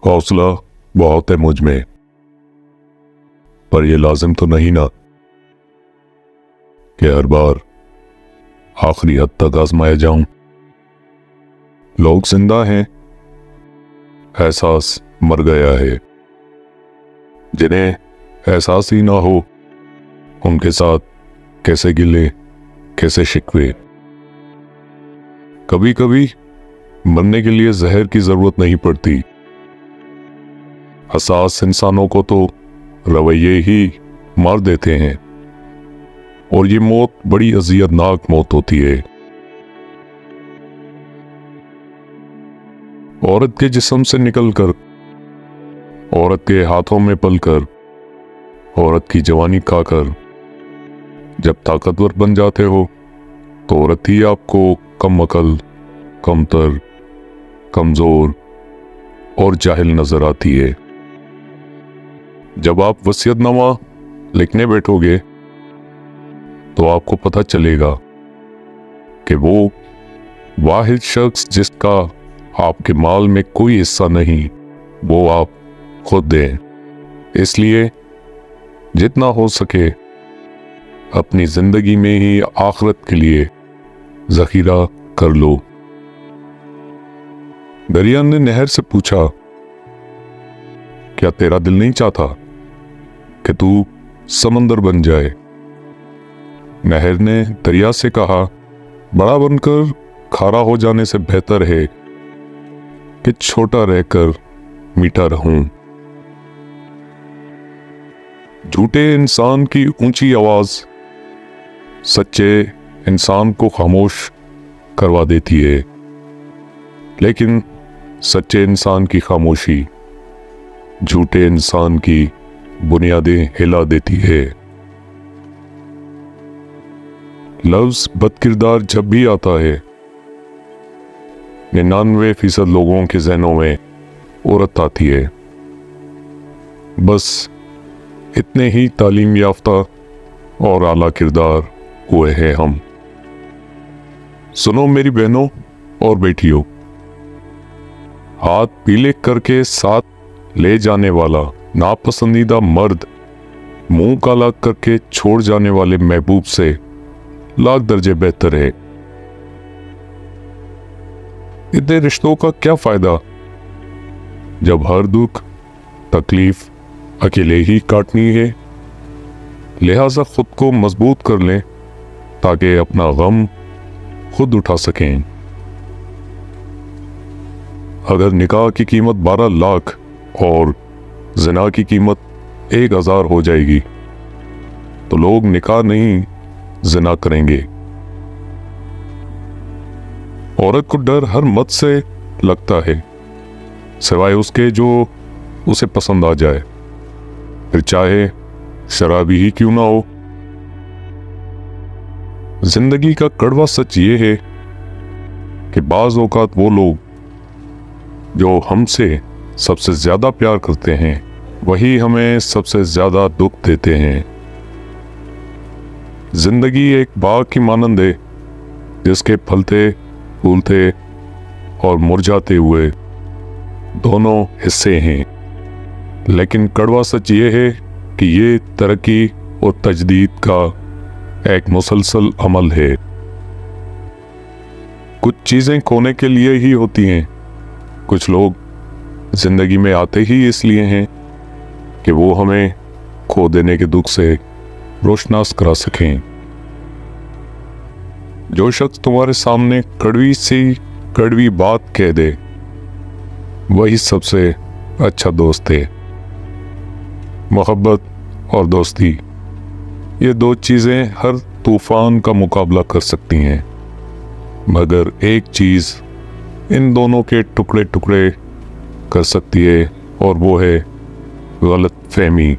हौसला बहुत है मुझ में, पर यह लाजिम तो नहीं ना कि हर बार आखिरी हद तक आजमाया जाऊं। लोग जिंदा हैं, एहसास मर गया है। जिन्हें एहसास ही ना हो, उनके साथ कैसे गिले, कैसे शिकवे। कभी कभी मरने के लिए जहर की जरूरत नहीं पड़ती। हसास इंसानों को तो रवैये ही मार देते हैं, और ये मौत बड़ी अजियतनाक मौत होती है। औरत के जिस्म से निकलकर, औरत के हाथों में पलकर, औरत की जवानी खाकर जब ताकतवर बन जाते हो, तो औरत ही आपको कम अकल, कमतर, कमजोर और जाहिल नजर आती है। जब आप वसीयतनामा लिखने बैठोगे, तो आपको पता चलेगा कि वो वाहिद शख्स जिसका आपके माल में कोई हिस्सा नहीं, वो आप खुद हैं। इसलिए जितना हो सके अपनी जिंदगी में ही आखिरत के लिए जखीरा कर लो। दरिया ने नहर से पूछा, क्या तेरा दिल नहीं चाहता कि तू समंदर बन जाए? नहर ने दरिया से कहा, बड़ा बनकर खारा हो जाने से बेहतर है कि छोटा रहकर मीठा रहूं। झूठे इंसान की ऊंची आवाज सच्चे इंसान को खामोश करवा देती है, लेकिन सच्चे इंसान की खामोशी झूठे इंसान की बुनियादें हिला देती है। लफ्ज बदकिरदार जब भी आता है, 99% लोगों के जहनों में औरत आती है। बस इतने ही तालीम याफ्ता और आला किरदार हुए हैं हम। सुनो मेरी बहनों और बेटियों, हाथ पीले करके साथ ले जाने वाला नापसंदीदा मर्द मुंह काला करके छोड़ जाने वाले महबूब से लाख दर्जे बेहतर है। इतने रिश्तों का क्या फायदा जब हर दुख तकलीफ अकेले ही काटनी है। लिहाजा खुद को मजबूत कर लें ताकि अपना गम खुद उठा सकें। अगर निकाह की कीमत 12 लाख और ज़िना की कीमत 1000 हो जाएगी, तो लोग निकाह नहीं ज़िना करेंगे। औरत को डर हर मत से लगता है, सिवाय उसके जो उसे पसंद आ जाए, फिर चाहे शराबी ही क्यों ना हो। जिंदगी का कड़वा सच ये है कि बाज़ औक़ात वो लोग जो हमसे सबसे ज्यादा प्यार करते हैं, वही हमें सबसे ज्यादा दुख देते हैं। जिंदगी एक बाग की मानंद है, जिसके फलते फूलते और मुरझाते हुए दोनों हिस्से हैं। लेकिन कड़वा सच ये है कि ये तरक्की और तजदीद का एक मुसलसल अमल है। कुछ चीजें खोने के लिए ही होती हैं। कुछ लोग जिंदगी में आते ही इसलिए हैं कि वो हमें खो देने के दुख से रोशनास करा सकें। जो शख्स तुम्हारे सामने कड़वी सी कड़वी बात कह दे, वही सबसे अच्छा दोस्त है। मोहब्बत और दोस्ती, ये दो चीजें हर तूफान का मुकाबला कर सकती हैं, मगर एक चीज इन दोनों के टुकड़े टुकड़े कर सकती है, और वो है गलत फहमी।